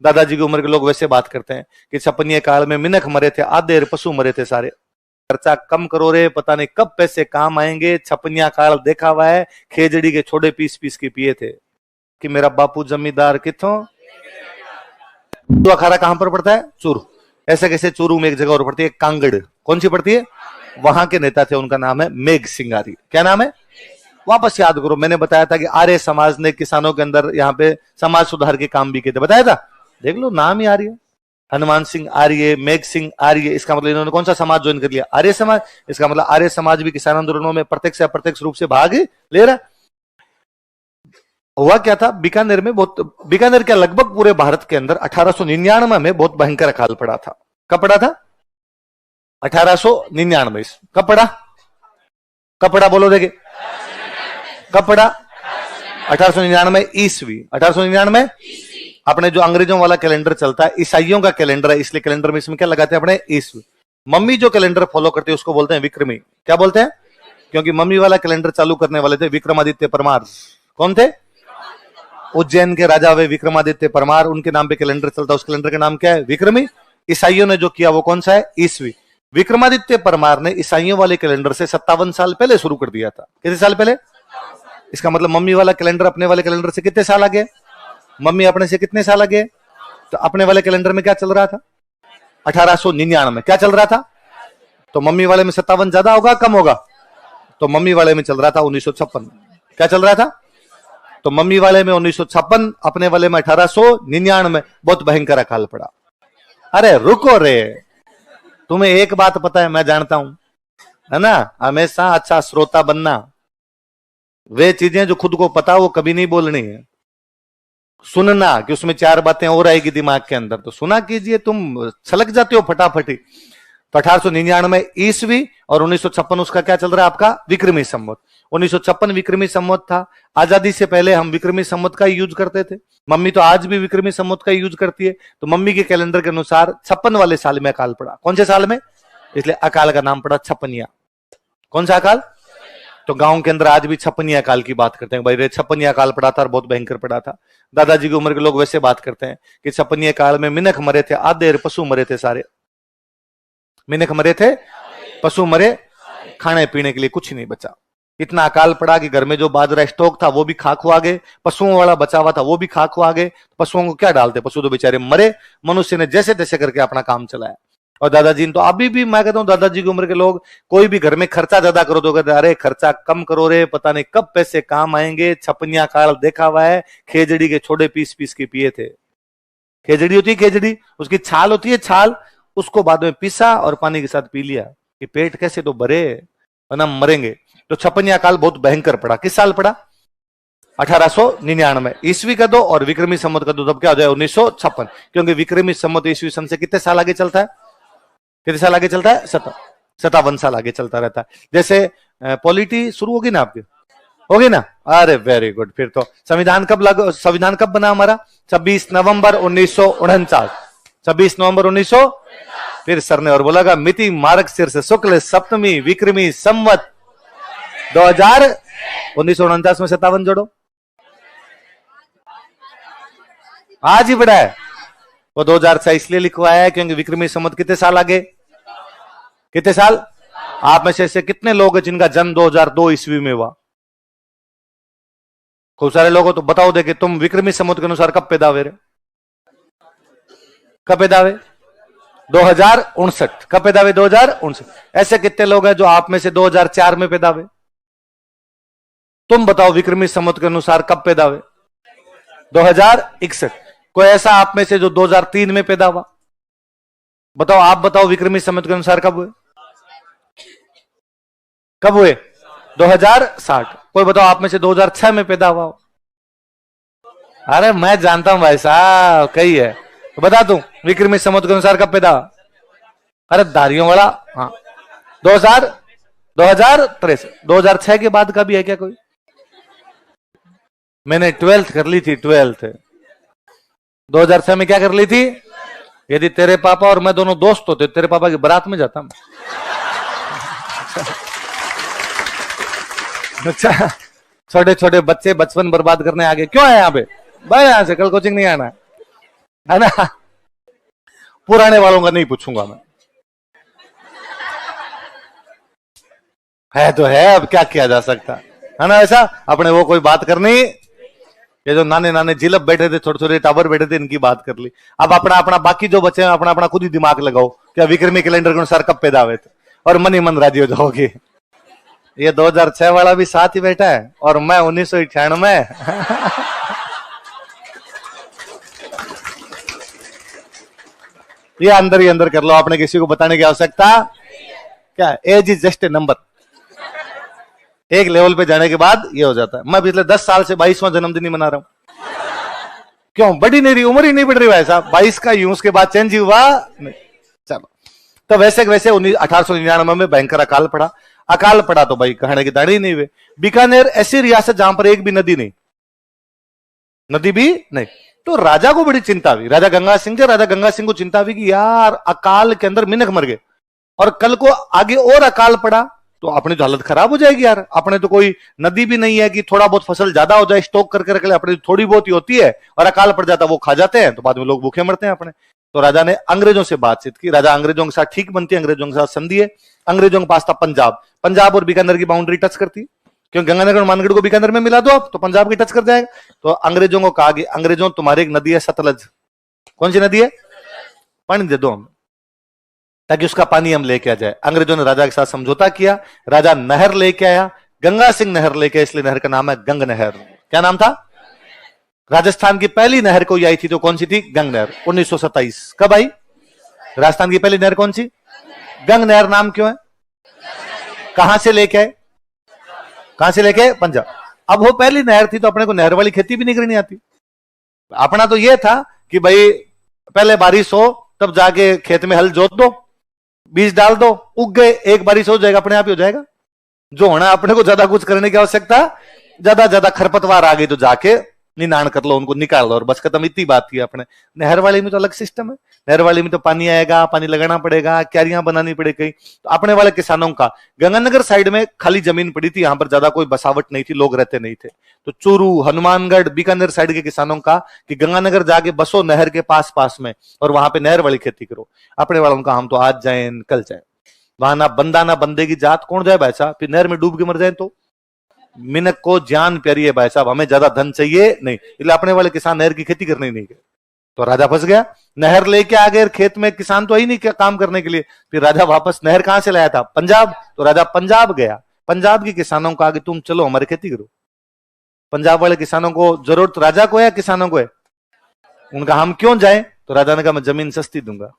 दादाजी की उम्र के लोग वैसे बात करते हैं कि छपनिये काल में मिनख मरे थे आधे पशु मरे थे सारे। खर्चा कम करो रे, पता नहीं कब पैसे काम आएंगे। छपनिया काल देखा हुआ है, खेजड़ी के छोड़े पीस पीस के पिए थे कि मेरा बापू जमींदार किथों। अखाड़ा कहां पर पड़ता है? चूरू। ऐसे कैसे चूरू में एक जगह और पड़ती है कांगड़। कौन सी पड़ती है? वहां के नेता थे, उनका नाम है मेघ सिंह आर्य। क्या नाम है? वापस याद करो, मैंने बताया था कि आर्य समाज ने किसानों के अंदर यहाँ पे समाज सुधार के काम भी किए थे, बताया था। देख लो नाम ही आर्य, हनुमान सिंह आर्य, मेघ सिंह आर्य। इसका मतलब इन्होंने कौन सा समाज ज्वाइन कर लिया? आर्य समाज। इसका मतलब आर्य समाज भी किसान आंदोलनों में प्रत्यक्ष या अप्रत्यक्ष रूप से भाग ले रहा। हुआ क्या था बीकानेर में, बीकानेर क्या लगभग पूरे भारत के अंदर 1899 में बहुत भयंकर अकाल पड़ा था। कब पड़ा था? 1899। कब पड़ा? कब पड़ा बोलो देखे? कब पड़ा? 1899 ईस्वी। 1899 अपने जो अंग्रेजों वाला कैलेंडर चलता है, ईसाइयों का कैलेंडर है, इसलिए कैलेंडर में इसमें क्या लगाते हैं अपने? ईस्वी। मम्मी जो कैलेंडर फॉलो करती है उसको बोलते हैं विक्रमी। क्या बोलते हैं? क्योंकि मम्मी वाला कैलेंडर चालू करने वाले थे विक्रमादित्य परमार। कौन थे? उज्जैन के राजा वे विक्रमादित्य परमार, उनके नाम पे कैलेंडर चलता है। उस कैलेंडर का नाम क्या है? विक्रमी। ईसाइयों ने जो किया वो कौन सा है? ईस्वी। विक्रमादित्य परमार ने ईसाइयों वाले कैलेंडर से 57 साल पहले शुरू कर दिया था। कितने साल पहले? इसका मतलब मम्मी वाला कैलेंडर अपने वाले कैलेंडर से कितने साल आगे? मम्मी अपने से कितने साल आगे? तो अपने वाले कैलेंडर में क्या चल रहा था? 1899 में क्या चल रहा था? तो मम्मी वाले में 57 ज्यादा होगा कम होगा? तो मम्मी वाले में चल रहा था 1956। क्या चल रहा था? तो मम्मी वाले में 1956, अपने वाले में 1899। बहुत भयंकर अकाल पड़ा। अरे रुको रे, तुम्हें एक बात पता है, मैं जानता हूं, है ना, हमेशा अच्छा श्रोता बनना। वे चीजें जो खुद को पता वो कभी नहीं बोलनी है। सुनना कि उसमें 4 बातें और आएगी दिमाग के अंदर, तो सुना कीजिए, तुम छलक जाते हो फटाफटी। तो 1899 ईस्वी और 1956 उसका क्या चल रहा है आपका? विक्रमी संवत। 1956 विक्रमी संवत था। आजादी से पहले हम विक्रमी संवत का यूज करते थे। मम्मी तो आज भी विक्रमी संवत का यूज करती है। तो मम्मी के कैलेंडर के अनुसार 56 वाले साल में अकाल पड़ा। कौन से साल में? इसलिए अकाल का नाम पड़ा छपनिया। कौन सा अकाल? तो गांव के अंदर आज भी छपनिया अकाल की बात करते हैं, भाई रे छपनिया अकाल पड़ा था और बहुत भयंकर पड़ा था। दादाजी की उम्र के लोग वैसे बात करते हैं कि छपनिया काल में मिनख मरे थे आधे पशु मरे थे सारे। मिनख मरे थे, पशु मरे, खाने पीने के लिए कुछ नहीं बचा। इतना अकाल पड़ा कि घर में जो बाजरा स्टॉक था वो भी खाक हुआ गए, पशुओं वाला बचा हुआ था वो भी खाक हुआ गए। पशुओं को क्या डालते? पशु तो बेचारे मरे। मनुष्य ने जैसे तैसे करके अपना काम चलाया। और दादाजी तो अभी भी मैं कहता हूं, दादाजी की उम्र के लोग कोई भी घर में खर्चा ज्यादा करो तो कहते अरे खर्चा कम करो रे, पता नहीं कब पैसे काम आएंगे। छपनिया काल देखा हुआ है, खेजड़ी के छोड़े पीस पीस के पिए थे। खेजड़ी होती है, खेजड़ी उसकी छाल होती है, छाल उसको बाद में पीसा और पानी के साथ पी लिया कि पेट कैसे तो भरे वरना मरेंगे। तो छपनिया काल बहुत भयंकर पड़ा। किस साल पड़ा? 1899 ईस्वी का दो और विक्रमी संवत का दो, तब क्या हो जाए? 1956। क्योंकि विक्रमी संवत ईस्वी सन से कितने साल आगे चलता है? कितने साल आगे चलता है? 57 साल आगे चलता रहता है। जैसे पॉलिटी शुरू होगी ना आपकी, होगी ना? अरे वेरी गुड। फिर तो संविधान कब लागू, संविधान कब बना हमारा? 26 नवंबर 1949। 26 नवंबर 1900। फिर सर ने और बोला मिति मार्ग शीर्ष शुक्ल सप्तमी विक्रमी संवत 2000। 1949 में 57 जोड़ो, आज ही बड़ा है वो। 2006 इसलिए लिखवाया है क्योंकि विक्रमी संवत कितने साल आगे? कितने साल? आप में से ऐसे कितने लोग हैं जिनका जन्म 2002 ईस्वी में हुआ? खूब सारे लोग हो। तो बताओ दे कि तुम विक्रमी संवत के अनुसार कब पैदा हुए? कब पैदा हुए? 2059। कब पैदा हुए? 2059। ऐसे कितने लोग हैं जो आप में से 2004 में पैदा हुए? तुम बताओ विक्रमी संवत के अनुसार कब पैदा हुए? 2061। कोई ऐसा आप में से जो 2003 में पैदा हुआ? बताओ, आप बताओ विक्रमी संवत के अनुसार कब हुए? कब हुए? 2060। कोई बताओ आप में से 2006 में पैदा हुआ हो? अरे मैं जानता हूं भाई साहब, कई है तो बता दूं विक्रमी संवत के अनुसार कब पैदा? अरे दाढ़ियों वाला। हाँ 2063। 2006 के बाद का भी है क्या कोई? मैंने 12th कर ली थी, 12th 2006 में क्या कर ली थी? यदि तेरे पापा और मैं दोनों दोस्त होते तेरे पापा की बारात में जाता मैं। अच्छा, छोटे छोटे बच्चे बचपन बर्बाद करने आगे क्यों आए यहाँ पे? भाई यहां से कल कोचिंग नहीं आना है। है ना। पुराने वालों का नहीं पूछूंगा मैं, है तो है, अब क्या किया जा सकता है ना। ऐसा अपने वो कोई बात करनी, ये जो नाने नाने जिलब बैठे थे, छोटे छोटे टावर बैठे थे, इनकी बात कर ली। अब अपना अपना बाकी जो बचे हैं अपना अपना खुद ही दिमाग लगाओ, क्या विक्रमी कैलेंडर के अनुसार कब पैदा हुए थे, और मन ही मन राजी हो जाओगे। ये 2006 वाला भी साथ ही बैठा है और मैं 1998 में। ये अंदर ही अंदर कर लो, आपने किसी को बताने की आवश्यकता क्या, age is just a number. एक लेवल पे जाने के बाद ये हो जाता है। मैं पिछले 10 साल से 22वां जन्मदिन ही मना रहा हूं। क्यों, बढ़ी नहीं रही, उम्र ही नहीं बढ़ रही भाई साहब। 22 का यूं, उसके बाद चेंज हुआ नहीं। चलो, तो वैसे वैसे 1899 में भयंकर अकाल पड़ा। अकाल पड़ा तो भाई कहने की दाढ़ी नहीं हुए। बीकानेर ऐसी रियासत जहां पर एक भी नदी नहीं, नदी भी नहीं। तो राजा को बड़ी चिंता हुई, राजा गंगा सिंह थे, राजा गंगा सिंह को चिंता हुई कि यार अकाल के अंदर मिनख मर गए और कल को आगे और अकाल पड़ा तो अपनी तो हालत खराब हो जाएगी यार। अपने तो कोई नदी भी नहीं है कि थोड़ा बहुत फसल ज्यादा हो जाए स्टॉक करके रख ले, अपनी थोड़ी बहुत ही होती है और अकाल पड़ जाता वो खा जाते हैं तो बाद में लोग भूखे मरते हैं अपने। तो राजा ने अंग्रेजों से बातचीत की, राजा अंग्रेजों के साथ ठीक बनती है, अंग्रेजों के साथ संधि है। अंग्रेजों के पास था पंजाब, पंजाब और बीकानेर की बाउंड्री टच करती, क्योंकि गंगानगर और मानगढ़ को बीकानेर में मिला दो आप तो पंजाब की टच कर जाएगा। तो अंग्रेजों को कहा कि अंग्रेजों तुम्हारी एक नदी है सतलज, कौन सी नदी है, पानी दे दो हम, ताकि उसका पानी हम लेके आ जाए। अंग्रेजों ने राजा के साथ समझौता किया, राजा नहर लेके आया, गंगा सिंह नहर लेके, इसलिए नहर का नाम है गंग नहर। क्या नाम था, राजस्थान की पहली नहर कोई आई थी तो कौन सी थी, गंग नहर, 1927। कब आई राजस्थान की पहली नहर, कौन सी, गंग नहर। नाम क्यों है, कहां से लेके आए, कहां से लेके, पंजाब। अब वो पहली नहर थी तो अपने को नहर वाली खेती भी नहीं करनी आती। अपना तो ये था कि भाई पहले बारिश हो तब जाके खेत में हल जोत दो, बीज डाल दो, उग गए, एक बारिश हो जाएगा, अपने आप ही हो जाएगा। जो होना अपने को ज्यादा कुछ करने की आवश्यकता, ज्यादा खरपतवार आ गई तो जाके निनाण कर लो, उनको निकाल लो और बस खत्म, इतनी बात की अपने। नहर वाली में तो अलग सिस्टम है, नहर वाली में तो पानी आएगा, पानी लगाना पड़ेगा, क्यारियां बनानी पड़ेगी। तो अपने वाले किसानों का गंगानगर साइड में खाली जमीन पड़ी थी, यहां पर ज्यादा कोई बसावट नहीं थी, लोग रहते नहीं थे। तो चूरू, हनुमानगढ़, बीकानेर साइड के किसानों का कि गंगानगर जाके बसो नहर के पास पास में और वहां पे नहर वाली खेती करो। अपने वालों का हम तो आज जाए कल जाए, वहां ना बंदा ना बंदे की जात, कौन जाए भाई साहब, फिर नहर में डूब के मर जाए तो। मिनक को जान प्यारी है भाई साहब, हमें ज्यादा धन चाहिए नहीं, इसलिए अपने वाले किसान नहर की खेती करने ही नहीं गए। तो राजा फंस गया, नहर लेके आ गए, खेत में किसान तो ही नहीं काम करने के लिए। फिर राजा वापस नहर कहां से लाया था, पंजाब। तो राजा पंजाब गया, पंजाब के किसानों को आगे तुम चलो हमारी खेती करो। पंजाब वाले किसानों को जरूरत राजा को है, किसानों को है, उनका हम क्यों जाए। तो राजा ने कहा मैं जमीन सस्ती दूंगा।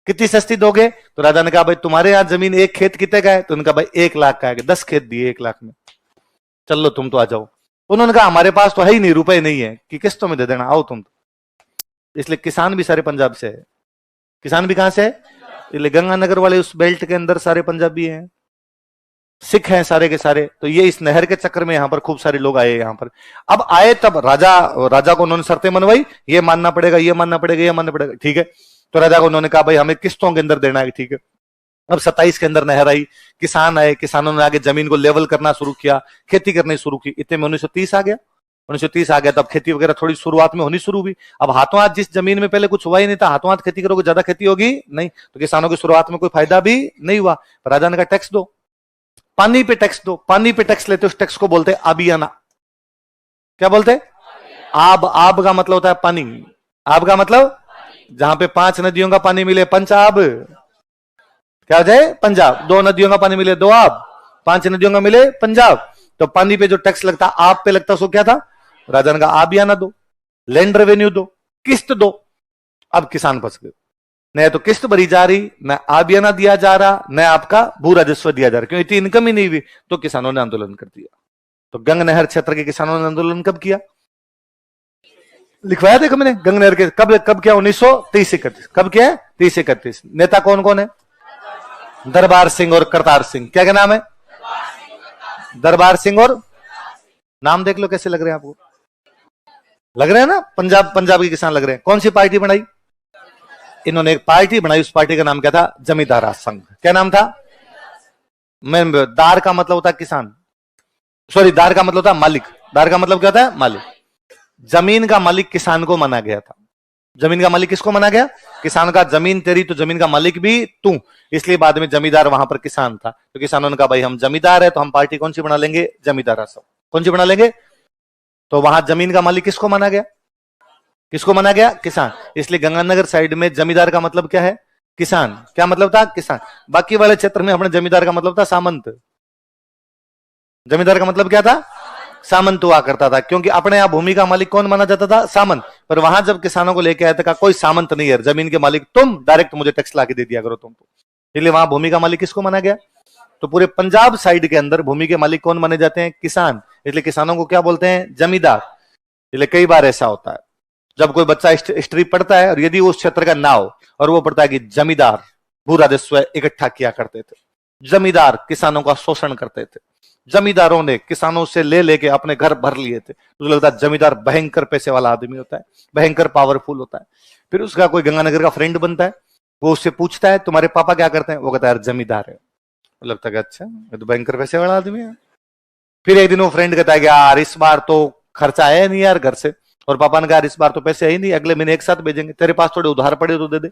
कितनी सस्ती दोगे, तो राजा ने कहा भाई तुम्हारे यहां जमीन एक खेत कितने का है, तो उनका भाई 1 लाख का है, 10 खेत दिए 1 लाख में, चल लो तुम तो आ जाओ। उन्होंने कहा हमारे पास तो है ही नहीं, रुपए नहीं है कि किस्तों में दे देना, आओ तुम तो। इसलिए किसान भी सारे पंजाब से है, किसान भी कहां से है, इसलिए गंगानगर वाले उस बेल्ट के अंदर सारे पंजाबी हैं, सिख हैं सारे के सारे। तो ये इस नहर के चक्कर में यहां पर खूब सारे लोग आए यहाँ पर। अब आए तब राजा को उन्होंने शर्तें मनवाई, ये मानना पड़ेगा, ये मानना पड़ेगा, ये मानना पड़ेगा, ठीक है। तो राजा को उन्होंने कहा भाई हमें किस्तों के अंदर देना है, ठीक है। अब 27 के अंदर नहर आई, किसान आए, किसानों ने आगे जमीन को लेवल करना शुरू किया, खेती करनी शुरू की। इतने में 1930 आ गया, 1930 आ गया, तब खेती वगैरह थोड़ी शुरुआत में होनी शुरू हुई। अब हाथों हाथ जिस जमीन में पहले कुछ हुआ ही नहीं था, हाथों हाथ खेती करोगे ज्यादा खेती होगी नहीं, तो किसानों की शुरुआत में कोई फायदा भी नहीं हुआ। राजा ने कहा टैक्स दो, पानी पे टैक्स दो। पानी पे टैक्स लेते उस टैक्स को बोलते आबियाना। क्या बोलते, आब। आब का मतलब होता है पानी, आब का मतलब जहां पे 5 नदियों का पानी मिले पंचाब, क्या हो जाए, पंजाब। 2 नदियों का पानी मिले 2 आब, 5 नदियों का मिले पंजाब। तो पानी पे जो टैक्स लगता, आप पे लगता, सो क्या था, राजा ने कहा आबियाना दो, लैंड रेवेन्यू दो, किस्त दो। अब किसान फंस गए, न तो किस्त भरी जा रही, न आबियाना दिया जा रहा, न आपका भू राजस्व दिया जा रहा, क्यों इतनी इनकम ही नहीं हुई। तो किसानों ने आंदोलन कर दिया। तो गंग नहर क्षेत्र के किसानों ने आंदोलन कब किया, लिखवाया देखो मैंने, गंग नहर के कब किया, 1930-31। कब किया, 30-31। नेता कौन कौन है, दरबार सिंह और करतार सिंह। क्या क्या नाम है, दरबार सिंह और, नाम देख लो कैसे लग रहे हैं आपको, लग रहे हैं ना पंजाब के किसान लग रहे हैं। कौन सी पार्टी बनाई, इन्होंने एक पार्टी बनाई, उस पार्टी का नाम क्या था, जमींदारा संघ। क्या नाम था, दार का मतलब होता है किसान, सॉरी दार का मतलब होता है मालिक, दार का मतलब क्या होता है, मालिक। जमीन का मालिक किसान को माना गया था। जमीन का मालिक किसको माना गया? किसान का। जमीन तेरी तो जमीन का मालिक भी तू, इसलिए बाद में जमींदार वहां पर किसान था। तो किसानों ने कहा भाई हम जमींदार है तो हम पार्टी कौन सी बना लेंगे? जमींदार सब। कौन सी बना लेंगे? तो वहां जमीन का मालिक किसको माना गया? किसको माना गया? किसान। इसलिए गंगानगर साइड में जमींदार का मतलब क्या है? किसान। क्या मतलब था? किसान। बाकी वाले क्षेत्र में अपने जमींदार का मतलब था सामंत। जमींदार का मतलब क्या था? सामंत हुआ करता था, क्योंकि अपने यहां भूमि का मालिक कौन माना जाता था? सामंत। पर वहां जब किसानों को लेके आया था, कोई सामंत नहीं है, जमीन के मालिक तुम, डायरेक्ट मुझे टैक्स लाके दे दिया करो तुमको। इसलिए वहां भूमि का मालिक किसको माना गया? तो पूरे पंजाब साइड के अंदर भूमि के मालिक कौन माने जाते हैं? किसान। इसलिए किसानों को क्या बोलते हैं? जमींदार। इसलिए कई बार ऐसा होता है जब कोई बच्चा हिस्ट्री पढ़ता है और यदि उस क्षेत्र का ना हो और वो पढ़ता है कि जमींदार भू राजस्व इकट्ठा किया करते थे, जमींदार किसानों का शोषण करते थे, जमींदारों ने किसानों से ले लेके अपने घर भर लिए थे, तो लगता है जमींदार भयंकर पैसे वाला आदमी होता है, भयंकर पावरफुल होता है। फिर उसका कोई गंगानगर का फ्रेंड बनता है, वो उससे पूछता है तुम्हारे पापा क्या करते हैं? वो कहता है जमींदार है। लगता है अच्छा ये तो भयंकर पैसे वाला आदमी है। फिर एक दिन वो फ्रेंड कहता है कि यार इस बार तो खर्चा है नहीं यार घर से, और पापा ने कहा इस बार तो पैसे है ही नहीं, अगले महीने एक साथ भेजेंगे, तेरे पास थोड़े उधार पड़े तो दे दे।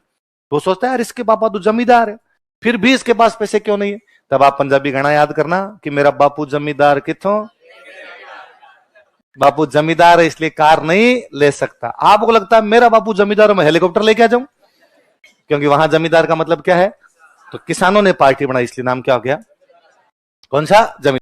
वो सोचता है यार इसके पापा तो जमींदार है, फिर भी इसके पास पैसे क्यों नहीं है? तब आप पंजाबी गाना याद करना कि मेरा बापू जमींदार किथों, बापू जमींदार है इसलिए कार नहीं ले सकता। आपको लगता है मेरा बापू जमींदार, मैं हेलीकॉप्टर लेके आ जाऊं? क्योंकि वहां जमींदार का मतलब क्या है? तो किसानों ने पार्टी बनाई, इसलिए नाम क्या हो गया? कौन सा? जमींदार।